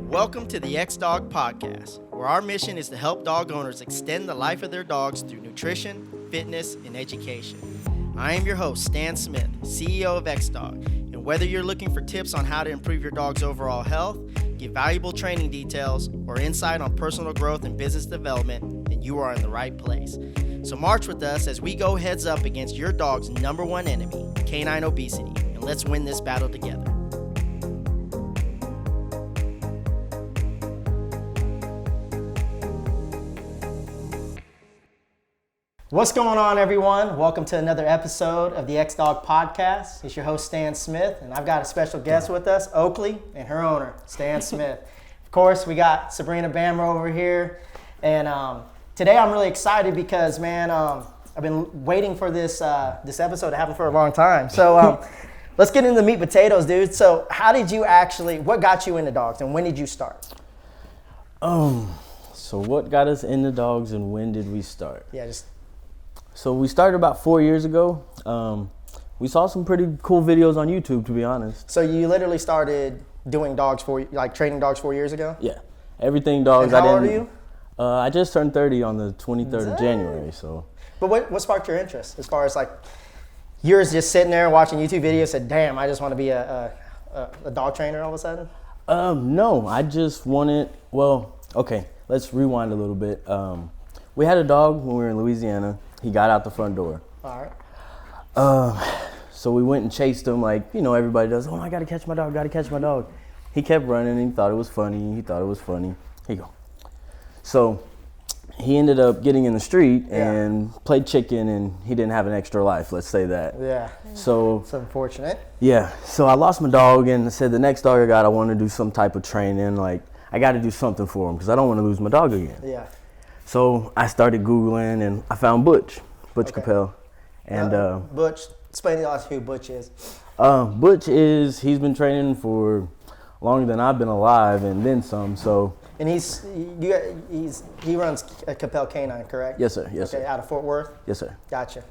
Welcome to the XDOG podcast, where our mission is to help dog owners extend the life of their dogs through nutrition, fitness, and education. I am your host, Stan Smith, CEO of XDOG, and whether you're looking for tips on how to improve your dog's overall health, get valuable training details, or insight on personal growth and business development, then you are in the right place. So march with us as we go heads up against your dog's number one enemy, canine obesity, and let's win this battle together. What's going on, everyone? Welcome to another episode of the XDOG podcast. It's your host, Stan Smith, and I've got a special guest with us, Oakley, and her owner, Stan Smith. Of course, we got Sabrina Bammer over here, and today I'm really excited because, man, I've been waiting for this episode to happen for a long time. So let's get into the meat and potatoes, dude. So what got you into dogs, and when did you start? So what got us into dogs, and when did we start? Yeah, So we started about 4 years ago. We saw some pretty cool videos on YouTube, to be honest. So you literally started doing dogs training dogs 4 years ago? Yeah, everything dogs. And how old are you? I just turned 30 on the 23rd of January. So. But what sparked your interest as far as like you were just sitting there watching YouTube videos, said, "Damn, I just want to be a dog trainer all of a sudden"? No, I just wanted. Well, okay, let's rewind a little bit. We had a dog when we were in Louisiana. He got out the front door. All right. So we went and chased him like, everybody does. Oh, I got to catch my dog. He kept running and he thought it was funny. Here you go. So he ended up getting in the street and played chicken, and he didn't have an extra life, let's say that. Yeah. So it's unfortunate. Yeah. So I lost my dog, and I said the next dog I got, I want to do some type of training. Like, I got to do something for him because I don't want to lose my dog again. Yeah. So I started Googling, and I found Butch Capel. And Butch, explain to us who Butch is. He's been training for longer than I've been alive, and then some. So. And he runs Capel Canine, correct? Yes, sir. Yes, sir. Out of Fort Worth? Yes, sir. Gotcha.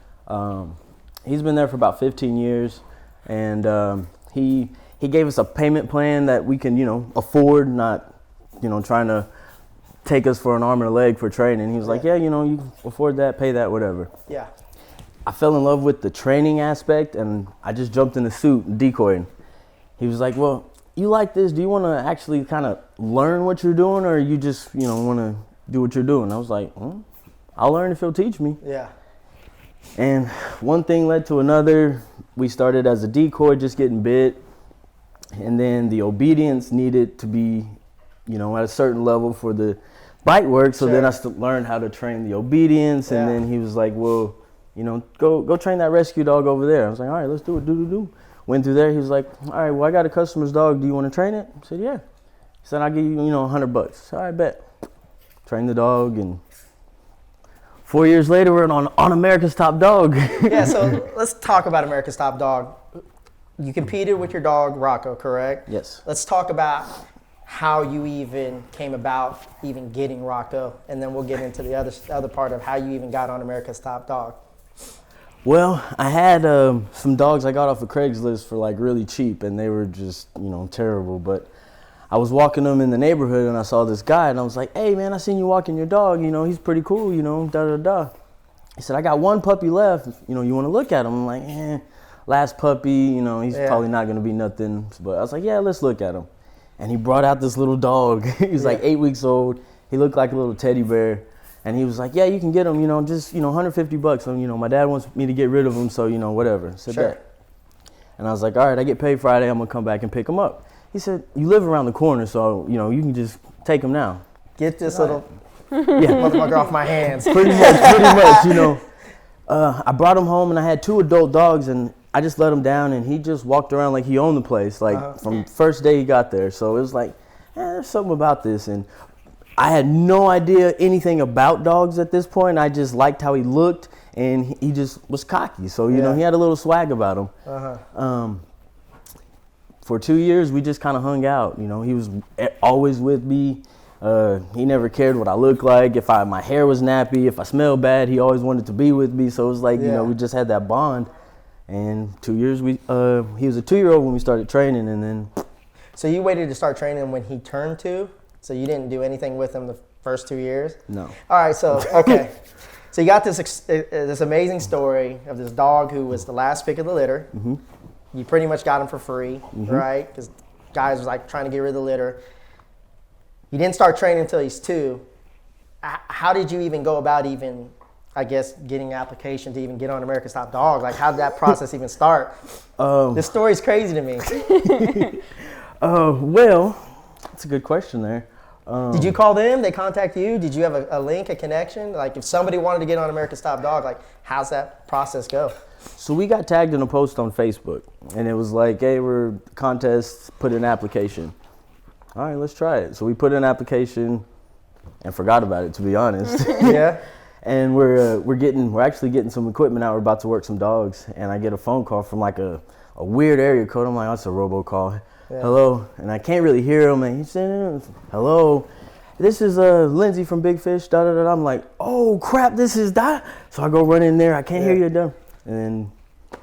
He's been there for about 15 years, and he gave us a payment plan that we can, afford, not, trying to take us for an arm and a leg for training. He was like, yeah, you can afford that, pay that, whatever. Yeah. I fell in love with the training aspect, and I just jumped in the suit and decoyed. He was like, well, you like this? Do you want to actually kind of learn what you're doing, or you just, want to do what you're doing? I was like, I'll learn if he'll teach me. Yeah. And one thing led to another. We started as a decoy, just getting bit. And then the obedience needed to be, at a certain level for the bite work. So then I learned how to train the obedience. And then he was like, well, go train that rescue dog over there. I was like, all right, let's do it. Went through there. He was like, all right, well, I got a customer's dog. Do you want to train it? I said, yeah. He said, I'll give you, $100. So I bet. Train the dog, and 4 years later, we're on America's Top Dog. Yeah, so let's talk about America's Top Dog. You competed with your dog, Rocco, correct? Yes. Let's talk about how you even came about even getting Rocco, and then we'll get into the other part of how you even got on America's Top Dog. Well, I had some dogs I got off of Craigslist for like really cheap, and they were just, terrible. But I was walking them in the neighborhood, and I saw this guy, and I was like, hey, man, I seen you walking your dog. He's pretty cool, da-da-da. He said, I got one puppy left. You want to look at him? I'm like, last puppy, he's probably not going to be nothing. But I was like, yeah, let's look at him. And he brought out this little dog. He was like 8 weeks old. He looked like a little teddy bear. And he was like, yeah, you can get him, just, $150. So, my dad wants me to get rid of him, so, whatever. I said, bet. And I was like, all right, I get paid Friday. I'm going to come back and pick him up. He said, you live around the corner, so, you can just take him now. Get this little motherfucker off my hands. Pretty much. I brought him home, and I had 2 adult dogs, and I just let him down, and he just walked around like he owned the place, from first day he got there. So it was like, there's something about this. And I had no idea anything about dogs at this point. I just liked how he looked, and he just was cocky. So, he had a little swag about him. For 2 years, we just kind of hung out. He was always with me. He never cared what I looked like. If my hair was nappy, if I smelled bad, he always wanted to be with me. So it was like, we just had that bond. And 2 years, he was a 2-year-old when we started training, and then So you waited to start training him when he turned 2? So you didn't do anything with him the first 2 years? No. All right, so, okay. So you got this amazing story of this dog who was the last pick of the litter. Mm-hmm. You pretty much got him for free, Mm-hmm. right? Because guys was like trying to get rid of the litter. You didn't start training until he's 2. How did you even go about getting an application to even get on America's Top Dog? Like, how did that process even start? This story's crazy to me. Well, that's a good question there. Did you call them? They contact you? Did you have a link, a connection? Like, if somebody wanted to get on America's Top Dog, like, how's that process go? So we got tagged in a post on Facebook, and it was like, hey, we're contest, put in an application. All right, let's try it. So we put in an application and forgot about it, to be honest. Yeah. And we're actually getting some equipment out. We're about to work some dogs, and I get a phone call from like a weird area code. I'm like, oh, that's a robocall. Yeah. Hello, and I can't really hear him. And he's saying, hello, this is Lindsay from Big Fish. Da da da. I'm like, oh crap, this is that. So I go run in there. I can't hear you. Done. And then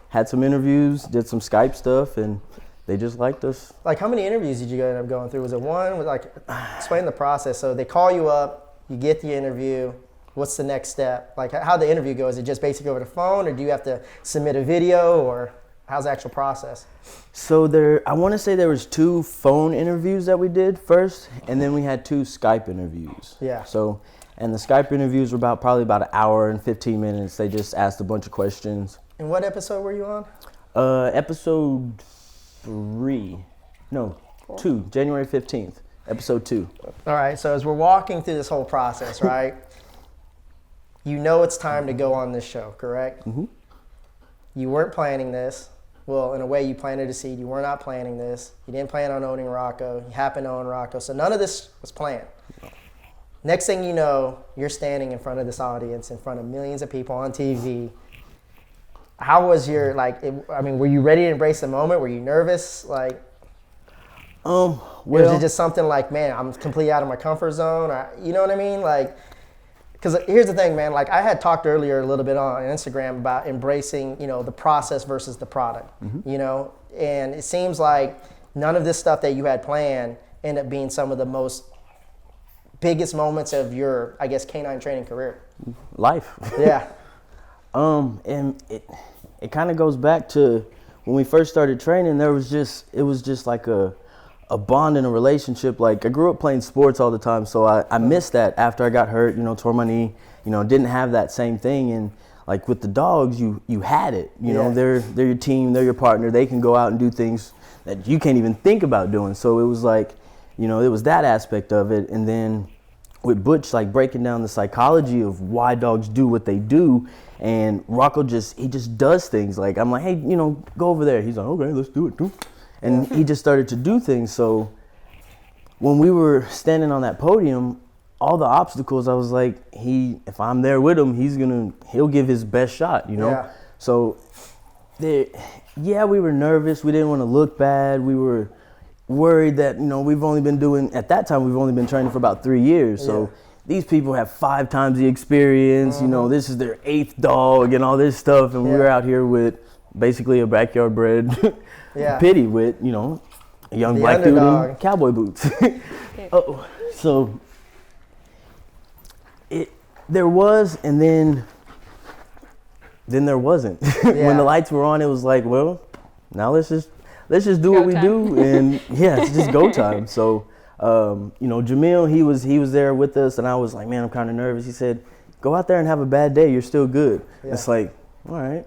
had some interviews, did some Skype stuff, and they just liked us. Like, how many interviews did you end up going through? Was it one? Like, explain the process. So they call you up, you get the interview. What's the next step? Like, how'd the interview go? Is it just basically over the phone, or do you have to submit a video, or how's the actual process? So I want to say there was 2 phone interviews that we did first, and then we had 2 Skype interviews. Yeah. So, and the Skype interviews were probably about an hour and 15 minutes. They just asked a bunch of questions. And what episode were you on? Episode 3. No, 2. January 15th. Episode 2. All right. So as we're walking through this whole process, right? You know it's time to go on this show, correct? Mm-hmm. You weren't planning this. Well, in a way, you planted a seed. You were not planning this. You didn't plan on owning Rocco. You happened to own Rocco. So none of this was planned. Next thing you know, you're standing in front of this audience, in front of millions of people on TV. How was your, were you ready to embrace the moment? Were you nervous? Well, or was it just something like, man, I'm completely out of my comfort zone? Or, you know what I mean? Because here's the thing, man. I had talked earlier a little bit on Instagram about embracing, the process versus the product, and it seems like none of this stuff that you had planned ended up being some of the biggest moments of your, I guess, canine training career. Life. Yeah. And it kind of goes back to when we first started training. It was just like a bond in a relationship. Like, I grew up playing sports all the time, so I missed that after I got hurt, tore my knee, didn't have that same thing. And like with the dogs, you had it, they're your team, they're your partner. They can go out and do things that you can't even think about doing. So it was like, it was that aspect of it. And then with Butch, like breaking down the psychology of why dogs do what they do. And Rocco he just does things. Like, I'm like, hey, go over there. He's like, okay, let's do it too. And he just started to do things. So when we were standing on that podium, all the obstacles, I was like, if I'm there with him, he'll give his best shot, Yeah. So we were nervous. We didn't want to look bad. We were worried that, at that time, we've only been training for about 3 years. So these people have 5 times the experience. This is their 8th dog and all this stuff. And we were out here with basically a backyard bred pity with, a young black underdog. dude in cowboy boots. So there was, and then there wasn't. When the lights were on, it was like, well, now let's just do what we do, and it's just go time. So, Jamil, he was there with us, and I was like, man, I'm kind of nervous. He said, go out there and have a bad day. You're still good. Yeah. It's like, all right.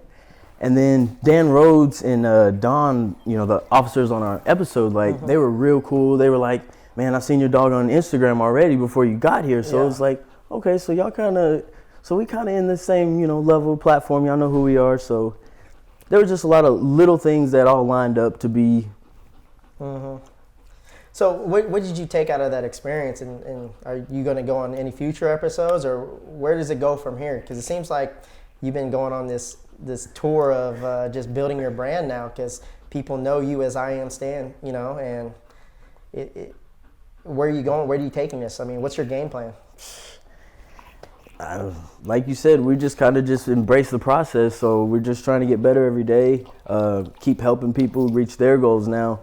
And then Dan Rhodes and Don, the officers on our episode, they were real cool. They were like, man, I seen your dog on Instagram already before you got here. So it was like, okay, so we kind of in the same, level platform. Y'all know who we are. So there were just a lot of little things that all lined up to be. Mm-hmm. So what did you take out of that experience? And are you going to go on any future episodes, or where does it go from here? Because it seems like you've been going on this tour of just building your brand now, because people know you as I Am Stan, and where are you going? Where are you taking this? I mean, what's your game plan? Like you said, we just kind of just embrace the process. So we're just trying to get better every day, keep helping people reach their goals now.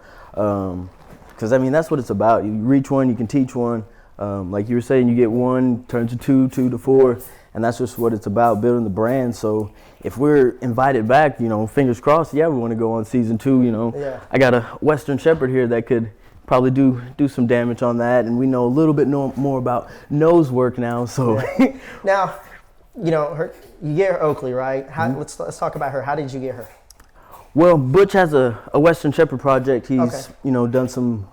Because, I mean, that's what it's about. You reach one, you can teach one. Like you were saying, you get one, turn to two, two to four, and that's just what it's about, building the brand. So if we're invited back, you know, fingers crossed, yeah, we want to go on season 2, you know. Yeah. I got a Western Shepherd here that could probably do some damage on that, and we know a little bit more about nose work now, so. Yeah. Now, you know, you get her Oakley, right? Let's talk about her. How did you get her? Well, Butch has a Western Shepherd project. He's, you know, done some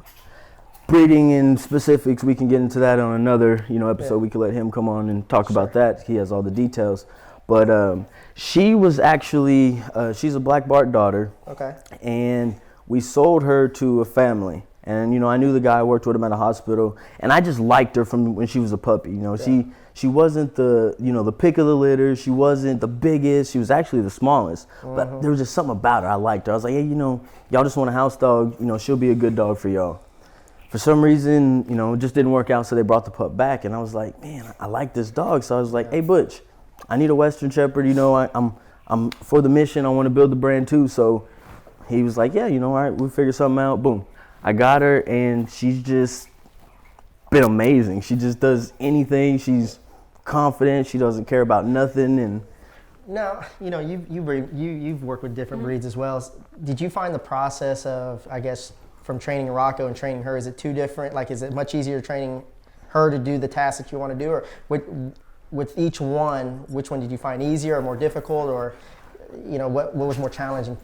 breeding and specifics. We can get into that on another, you know, episode. We could let him come on and talk about that. He has all the details. But she was actually, she's a Black Bart daughter. Okay. And we sold her to a family. And, you know, I knew the guy, worked with him at a hospital, and I just liked her from when she was a puppy. You know, she wasn't the, you know, the pick of the litter. She wasn't the biggest. She was actually the smallest. But there was just something about her. I liked her. I was like, hey, you know, y'all just want a house dog. You know, she'll be a good dog for y'all. For some reason, you know, it just didn't work out, so they brought the pup back. And I was like, man, I like this dog. So I was like, hey, Butch, I need a Western Shepherd. You know, I'm for the mission. I want to build the brand too. So he was like, yeah, you know, all right, we'll figure something out. Boom. I got her, and she's just been amazing. She just does anything. She's confident. She doesn't care about nothing. And now, you know, you've worked with different breeds as well. Did you find the process of, I guess, from training Rocco and training her, is it too different? Like, is it much easier training her to do the tasks that you want to do, or with each one, which one did you find easier or more difficult, or, you know, what was more challenging?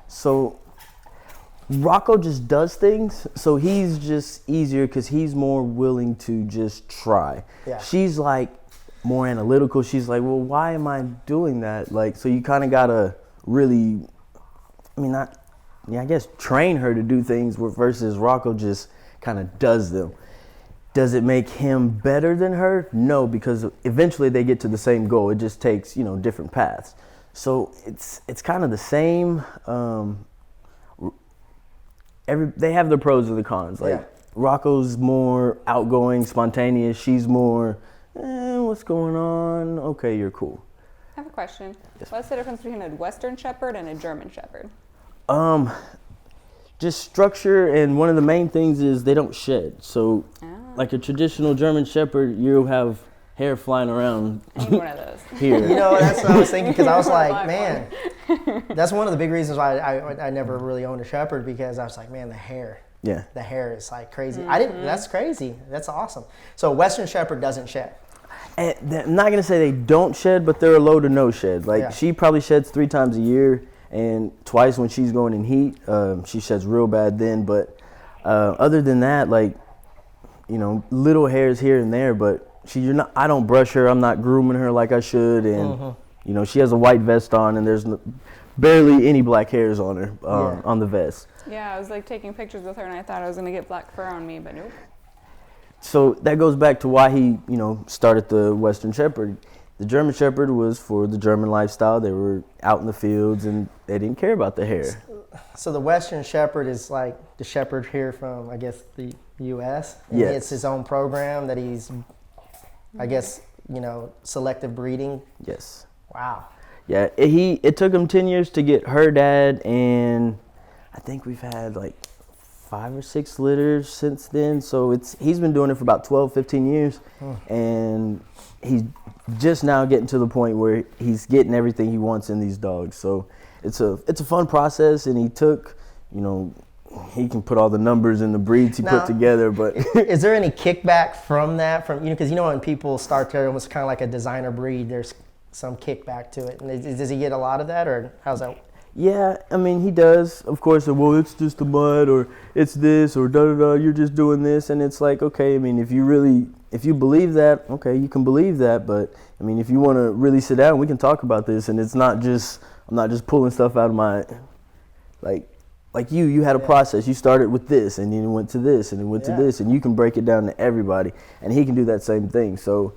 So Rocco just does things, so he's just easier because he's more willing to just try. Yeah. She's like more analytical. She's like, well, why am I doing that? Like, so you kind of gotta really, I guess train her to do things versus Rocco just kind of does them. Does it make him better than her? No, because eventually they get to the same goal. It just takes, you know, different paths. So it's kind of the same. They have the pros and the cons. Like Rocco's more outgoing, spontaneous. She's more, what's going on? Okay, you're cool. I have a question. Yes. What's the difference between a Western Shepherd and a German Shepherd? Just structure, and one of the main things is they don't shed. So, like a traditional German Shepherd, you'll have hair flying around. I need one of those. Here. You know, that's what I was thinking, because I was like, man, that's one of the big reasons why I never really owned a Shepherd, because I was like, man, the hair. Yeah. The hair is like crazy. That's crazy. That's awesome. So Western Shepherd doesn't shed. And I'm not gonna say they don't shed, but they're a low to no shed. Like she probably sheds 3 times a year, and twice when she's going in heat. She sheds real bad then, but other than that, like, you know, little hairs here and there, but I don't brush her. I'm not grooming her like I should, and you know, she has a white vest on, and there's barely any black hairs on her on the vest. Yeah, I was like taking pictures with her, and I thought I was gonna get black fur on me, but nope. So that goes back to why he, you know, started the Western Shepherd. The German Shepherd was for the German lifestyle. They were out in the fields, and they didn't care about the hair. So the Western Shepherd is like the shepherd here from, I guess, the U.S. And yes. It's his own program that he's, I guess, you know, selective breeding. Yes. Wow. Yeah, it took him 10 years to get her dad, and I think we've had like 5 or 6 litters since then. So he's been doing it for about 12, 15 years, and he's just now getting to the point where he's getting everything he wants in these dogs. So it's a fun process, and he took, you know, he can put all the numbers and the breeds he put together. But is there any kickback from that? From, you know, because you know when people start to almost kind of like a designer breed, there's some kickback to it. And does he get a lot of that, or how's that? Yeah, I mean, he does, of course. Well, it's just the mud, or it's this, or da-da-da, you're just doing this. And it's like, okay, I mean, if you believe that, okay, you can believe that. But, I mean, if you want to really sit down, we can talk about this. And it's not just, I'm not just pulling stuff out of my, like you had a process. You started with this, and then you went to this, and then went to this. And you can break it down to everybody. And he can do that same thing. So,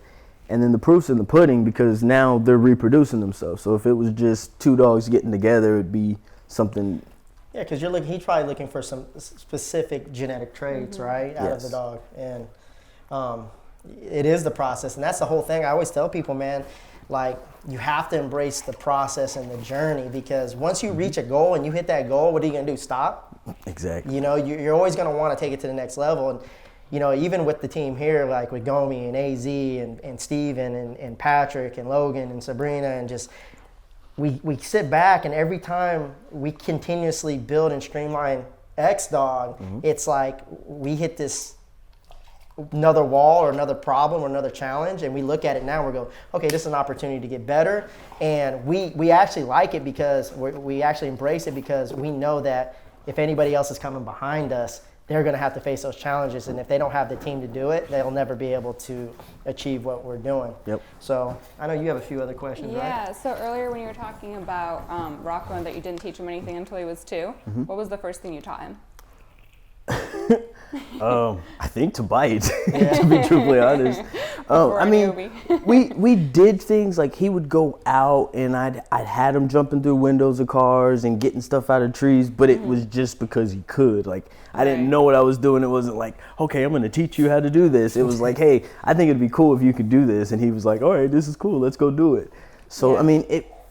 and then the proof's in the pudding, because now they're reproducing themselves. So if it was just 2 dogs getting together, it'd be something. Yeah, because he's probably looking for some specific genetic traits, right, out of the dog. And it is the process. And that's the whole thing. I always tell people, man, like, you have to embrace the process and the journey, because once you reach a goal and you hit that goal, what are you going to do? Stop? Exactly. You know, you're always going to want to take it to the next level. And, you know, even with the team here, like with Gomi and AZ and Steven and Patrick and Logan and Sabrina, and just we sit back, and every time we continuously build and streamline XDOG, it's like we hit this another wall or another problem or another challenge, and we look at it now and we go, okay, this is an opportunity to get better. And we actually like it because we actually embrace it, because we know that if anybody else is coming behind us, they're going to have to face those challenges, and if they don't have the team to do it, they'll never be able to achieve what we're doing. Yep. So I know you have a few other questions, right? Yeah, so earlier when you were talking about Rocco and that you didn't teach him anything until he was 2, what was the first thing you taught him? I think to bite, to be truthfully honest. I mean, we did things like he would go out and I'd had him jumping through windows of cars and getting stuff out of trees, but it was just because he could. Like, I didn't know what I was doing. It wasn't like, okay, I'm going to teach you how to do this. It was like, hey, I think it'd be cool if you could do this. And he was like, all right, this is cool. Let's go do it. So, I mean,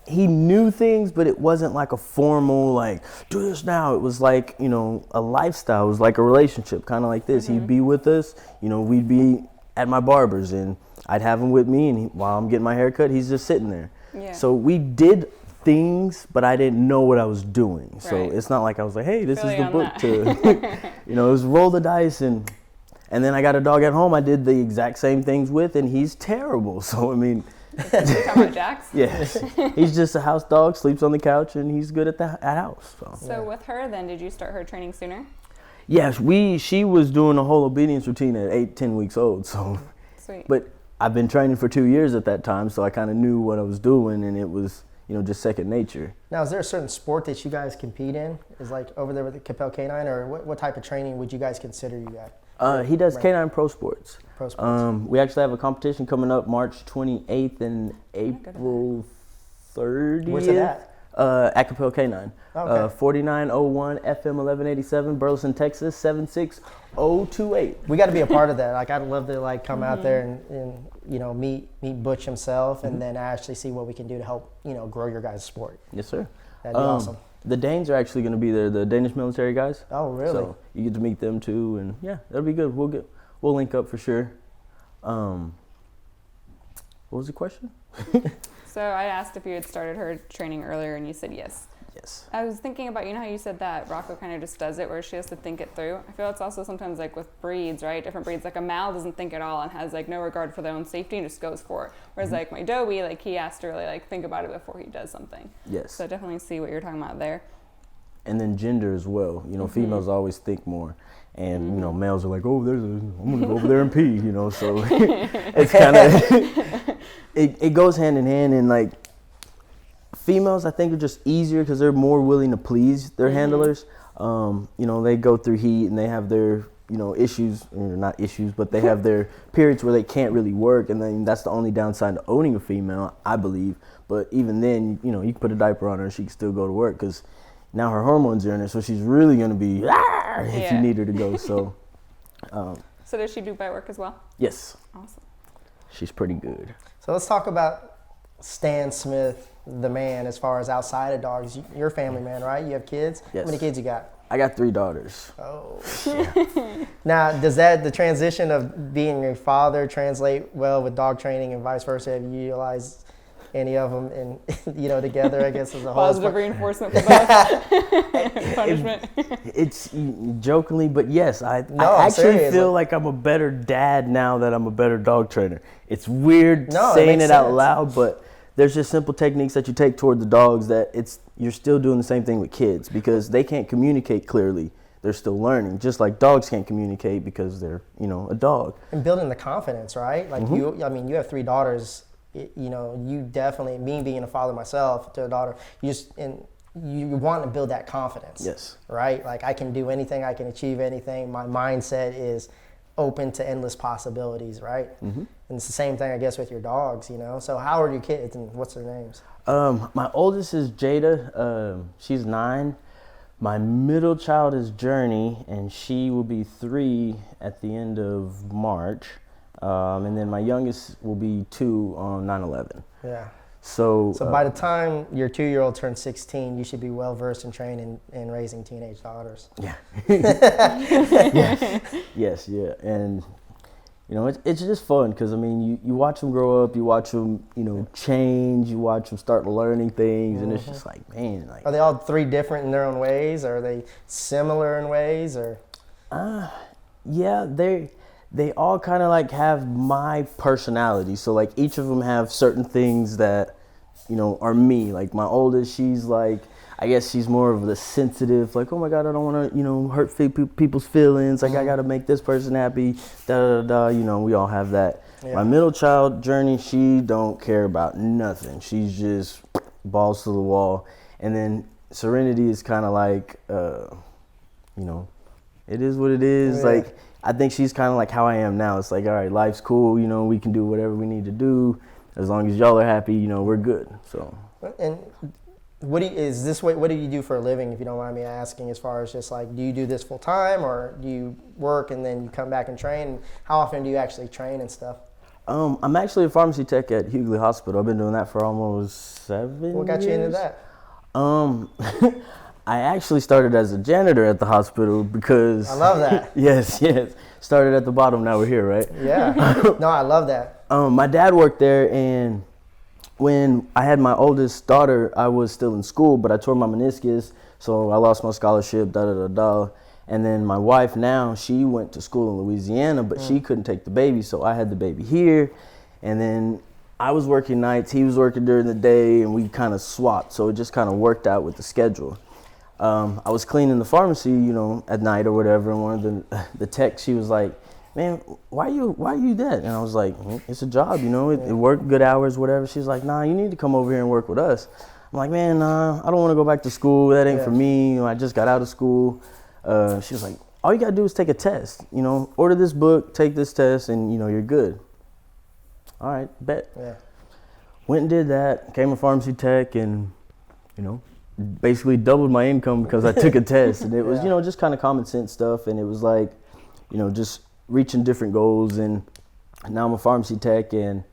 he knew things, but it wasn't like a formal, like, do this now. It was like, you know, a lifestyle. It was like a relationship, kind of like this. He'd be with us, you know, we'd be at my barber's, and I'd have him with me, and while I'm getting my hair cut, he's just sitting there. Yeah. So we did things, but I didn't know what I was doing. So it's not like I was like, hey, this is the book to, you know, it was roll the dice. And then I got a dog at home I did the exact same things with, and he's terrible. So, I mean, You're talking about Jax? Yes. He's just a house dog, sleeps on the couch, and he's good at the house. So with her then, did you start her training sooner? Yes, she was doing a whole obedience routine at 8-10 weeks old. So, sweet. But I've been training for 2 years at that time, so I kind of knew what I was doing, and it was, you know, just second nature. Now, is there a certain sport that you guys compete in? Is like over there with the Capel Canine, or what type of training would you guys consider you got? He does Canine Pro Sports. Pro Sports. We actually have a competition coming up March 28th and April 30th. Where's it at? At Capel Canine. Okay. 4901 FM 1187, Burleson, Texas 76028. We got to be a part of that. Like, I'd love to like come out there and you know meet Butch himself, and then actually see what we can do to help, you know, grow your guys' sport. Yes, sir. That'd be awesome. The Danes are actually going to be there, the Danish military guys. Oh, really? So you get to meet them too, and yeah, that'll be good. We'll link up for sure. What was the question? So I asked if you had started her training earlier, and you said yes. Yes. I was thinking about, you know how you said that Rocco kind of just does it, where she has to think it through. I feel it's also sometimes like with breeds, right? Different breeds, like a Mal doesn't think at all and has like no regard for their own safety and just goes for it. Whereas like my Dobie, like he has to really like think about it before he does something. Yes. So I definitely see what you're talking about there. And then gender as well. You know, females always think more. And, you know, males are like, oh, I'm going to go over there and pee, you know. So it's kind of, it goes hand in hand. And, like, females, I think, are just easier because they're more willing to please their handlers. You know, they go through heat and they have their, you know, issues, or not issues, but they have their periods where they can't really work. And then that's the only downside to owning a female, I believe. But even then, you know, you can put a diaper on her and she can still go to work because now her hormones are in her, so she's really going to be if you need her to go. So so does she do bite work as well? Yes. Awesome. She's pretty good. So let's talk about Stan Smith, the man, as far as outside of dogs. You're a family man, right? You have kids? Yes. How many kids you got? I got 3 daughters. Oh, yeah. Now, does the transition of being a father translate well with dog training and vice versa? Have you utilized any of them and, you know, together, I guess, as a whole? Positive reinforcement for both. Punishment. It's jokingly, but yes, I actually feel like I'm a better dad now that I'm a better dog trainer. It's weird saying it out loud, but there's just simple techniques that you take toward the dogs that you're still doing the same thing with kids because they can't communicate clearly. They're still learning, just like dogs can't communicate because they're, you know, a dog. And building the confidence, right? Like you have 3 daughters. You know, you definitely, me being a father myself to a daughter, you want to build that confidence. Yes. Right? Like, I can do anything, I can achieve anything. My mindset is open to endless possibilities, right? And it's the same thing, I guess, with your dogs, you know? So how are your kids and what's their names? My oldest is Jada. She's 9. My middle child is Journey, and she will be 3 at the end of March. And then my youngest will be 2 on 9/11. Yeah. So by the time your 2-year-old turns 16, you should be well versed in training and raising teenage daughters. Yeah. Yeah. Yes, yeah. And, you know, it's just fun because, I mean, you watch them grow up, you watch them, you know, change, you watch them start learning things, and it's just like, man. Like, are they all three different in their own ways? Or are they similar in ways? Or yeah, they all kind of like have my personality. So like each of them have certain things that, you know, are me. Like my oldest, she's like, I guess she's more of the sensitive, like, oh my God, I don't want to, you know, hurt people's feelings. Like I got to make this person happy, da da da. You know, we all have that. Yeah. My middle child, Journey, she don't care about nothing. She's just balls to the wall. And then Serenity is kind of like, you know, it is what it is. Yeah. Like, I think she's kind of like how I am now. It's like, all right, life's cool. You know, we can do whatever we need to do. As long as y'all are happy, you know, we're good. So. And what do you do for a living, if you don't mind me asking, as far as just like, do you do this full time or do you work and then you come back and train? How often do you actually train and stuff? I'm actually a pharmacy tech at Hughley Hospital. I've been doing that for almost 7 years. What got you into that? I actually started as a janitor at the hospital because... I love that. Yes. Started at the bottom, now we're here, right? Yeah. No, I love that. My dad worked there, and when I had my oldest daughter, I was still in school, but I tore my meniscus, so I lost my scholarship, da-da-da-da. And then my wife now, she went to school in Louisiana, but she couldn't take the baby, so I had the baby here. And then I was working nights, he was working during the day, and we kind of swapped, so it just kind of worked out with the schedule. I was cleaning the pharmacy, you know, at night or whatever, and one of the techs, she was like, man, why you that? And I was like, it's a job, you know, it worked good hours, whatever. She's like, nah, you need to come over here and work with us. I'm like, man, nah, I don't want to go back to school. That ain't for me. You know, I just got out of school. She was like, all you got to do is take a test. You know, order this book, take this test, and, you know, you're good. All right, bet. Yeah. Went and did that, became a pharmacy tech, and, you know, basically doubled my income because I took a test. And it was, you know, just kind of common sense stuff. And it was like, you know, just reaching different goals. And now I'm a pharmacy tech and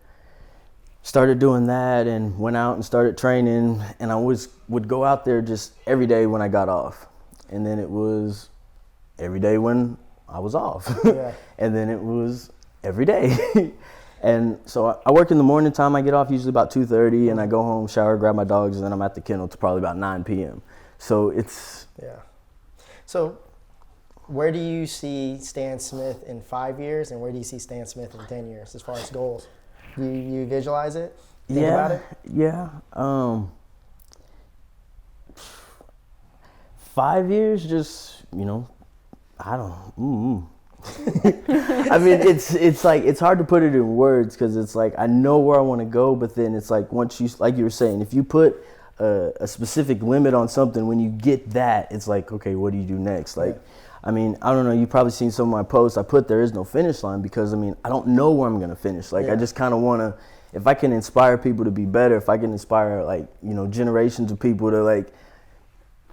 started doing that and went out and started training. And I would go out there just every day when I got off. And then it was every day when I was off. Yeah. And then it was every day. And so I work in the morning time. I get off usually about 2:30, and I go home, shower, grab my dogs, and then I'm at the kennel till probably about 9 p.m. So it's... Yeah. So where do you see Stan Smith in 5 years, and where do you see Stan Smith in 10 years as far as goals? Do you visualize it? Think about it? Yeah. 5 years, just, you know, I don't... I mean, it's like, it's hard to put it in words because it's like, I know where I want to go, but then it's like, once you, like you were saying, if you put a specific limit on something, when you get that, it's like, okay, what do you do next? Like, I mean, I don't know, you've probably seen some of my posts. I put there is no finish line because, I mean, I don't know where I'm going to finish. Like, I just kind of want to, if I can inspire people to be better, if I can inspire, like, you know, generations of people to, like,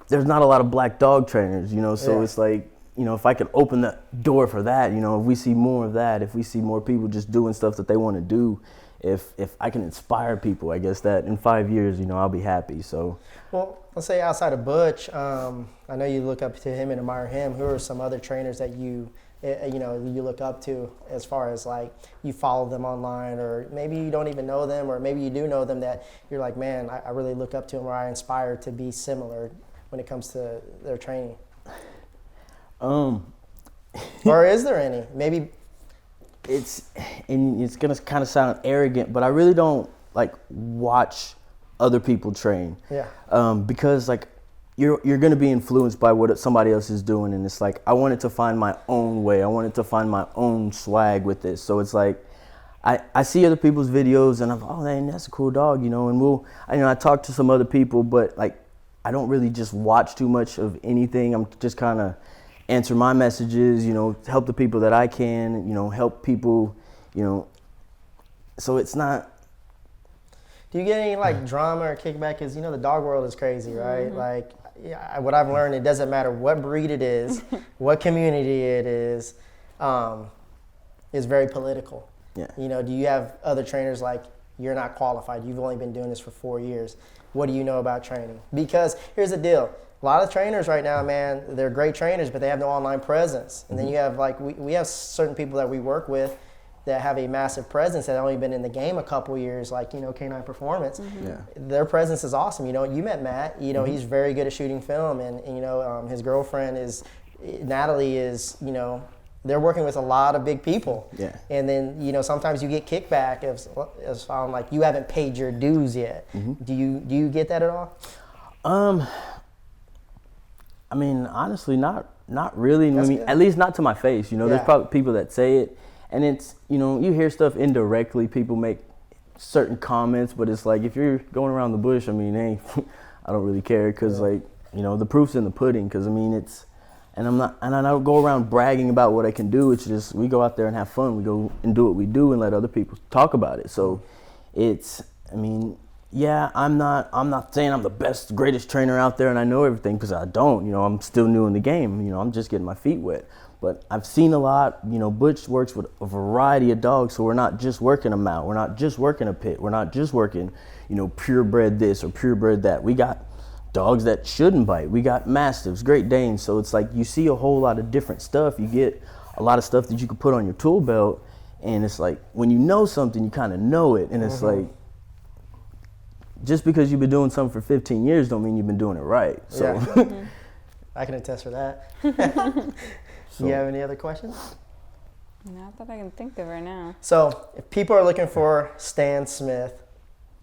there's not a lot of black dog trainers, you know, so it's like, you know, if I could open the door for that, you know, if we see more of that, if we see more people just doing stuff that they want to do, if I can inspire people, I guess that in 5 years, you know, I'll be happy. So, well, let's say outside of Butch, I know you look up to him and admire him. Who are some other trainers that you know, you look up to as far as like you follow them online, or maybe you don't even know them, or maybe you do know them that you're like, man, I really look up to him, or I aspire to be similar when it comes to their training? Or is there any? Maybe it's gonna kind of sound arrogant, but I really don't like watch other people train. Yeah. Because like you're gonna be influenced by what somebody else is doing, and it's like I wanted to find my own way. I wanted to find my own swag with this. So it's like I see other people's videos, and I'm oh man, that's a cool dog, you know. And I talk to some other people, but like I don't really just watch too much of anything. I'm just kind of answer my messages, you know, help the people that I can, you know, help people, you know, so it's not. Do you get any like drama or kickback? Because, you know, the dog world is crazy, right? Mm-hmm. Like, what I've learned, it doesn't matter what breed it is, what community it is very political. Yeah. You know, do you have other trainers like you're not qualified. You've only been doing this for 4 years. What do you know about training? Because here's the deal. A lot of trainers right now, man, they're great trainers, but they have no online presence. And then you have we have certain people that we work with that have a massive presence that have only been in the game a couple years, like, Canine Performance. Their presence is awesome. You met Matt. He's very good at shooting film, and his girlfriend is Natalie is they're working with a lot of big people. Yeah. And then sometimes you get kickback as found like you haven't paid your dues yet. Do you get that at all? I mean, honestly, not really. I mean, at least not to my face. There's probably people that say it, and it's you hear stuff indirectly. People make certain comments, but it's like if you're going around the bush, I mean, hey, I don't really care because the proof's in the pudding. Because I mean, and I don't go around bragging about what I can do. It's just we go out there and have fun. We go and do what we do and let other people talk about it. So yeah, I'm not saying I'm the best, greatest trainer out there and I know everything, because I don't. I'm still new in the game. I'm just getting my feet wet. But I've seen a lot. Butch works with a variety of dogs, so we're not just working a mount. We're not just working a pit. We're not just working, purebred this or purebred that. We got dogs that shouldn't bite. We got Mastiffs, Great Danes. So it's like you see a whole lot of different stuff. You get a lot of stuff that you can put on your tool belt, and it's like when you know something, you kind of know it, and it's like, just because you've been doing something for 15 years don't mean you've been doing it right. So I can attest for that. Do you have any other questions? Not that I can think of right now. So if people are looking for Stan Smith,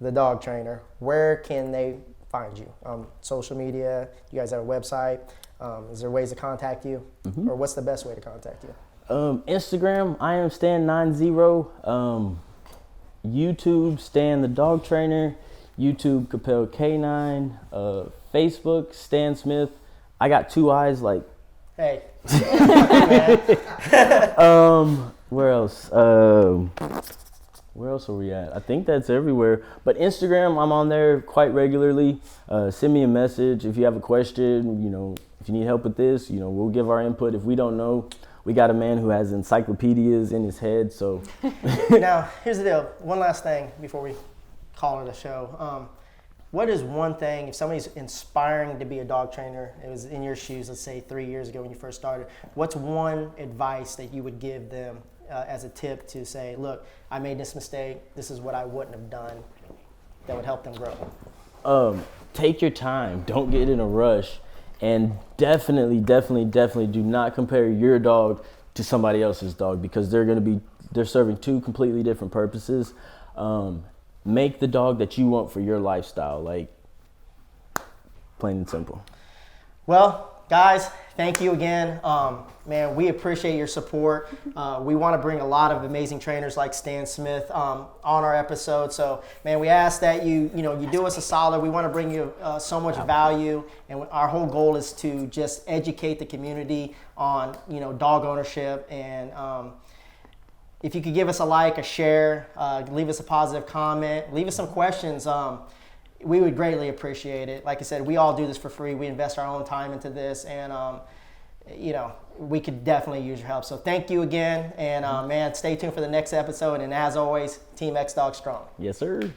the dog trainer, where can they find you? Social media? You guys have a website? Is there ways to contact you? Or what's the best way to contact you? Instagram, I am Stan90. YouTube, Stan the dog trainer. YouTube, Capel K9. Facebook, Stan Smith. I got 2 eyes, like. Hey. Where else? Where else are we at? I think that's everywhere. But Instagram, I'm on there quite regularly. Send me a message if you have a question. If you need help with this, we'll give our input. If we don't know, we got a man who has encyclopedias in his head. So now, here's the deal. One last thing before we call it a show. What is one thing, if somebody's inspiring to be a dog trainer, it was in your shoes, let's say 3 years ago when you first started, what's one advice that you would give them as a tip to say, look, I made this mistake, this is what I wouldn't have done, that would help them grow? Take your time. Don't get in a rush. And definitely do not compare your dog to somebody else's dog, because they're serving 2 completely different purposes. Make the dog that you want for your lifestyle, like plain and simple. Well, guys, thank you again. Man, we appreciate your support. We want to bring a lot of amazing trainers like Stan Smith on our episode. So, man, we ask that you do us a solid. We want to bring you so much value, and our whole goal is to just educate the community on dog ownership. And if you could give us a like, a share, leave us a positive comment, leave us some questions. We would greatly appreciate it. Like I said, we all do this for free. We invest our own time into this, and we could definitely use your help. So thank you again, and man, stay tuned for the next episode. And as always, Team XDOG strong. Yes, sir.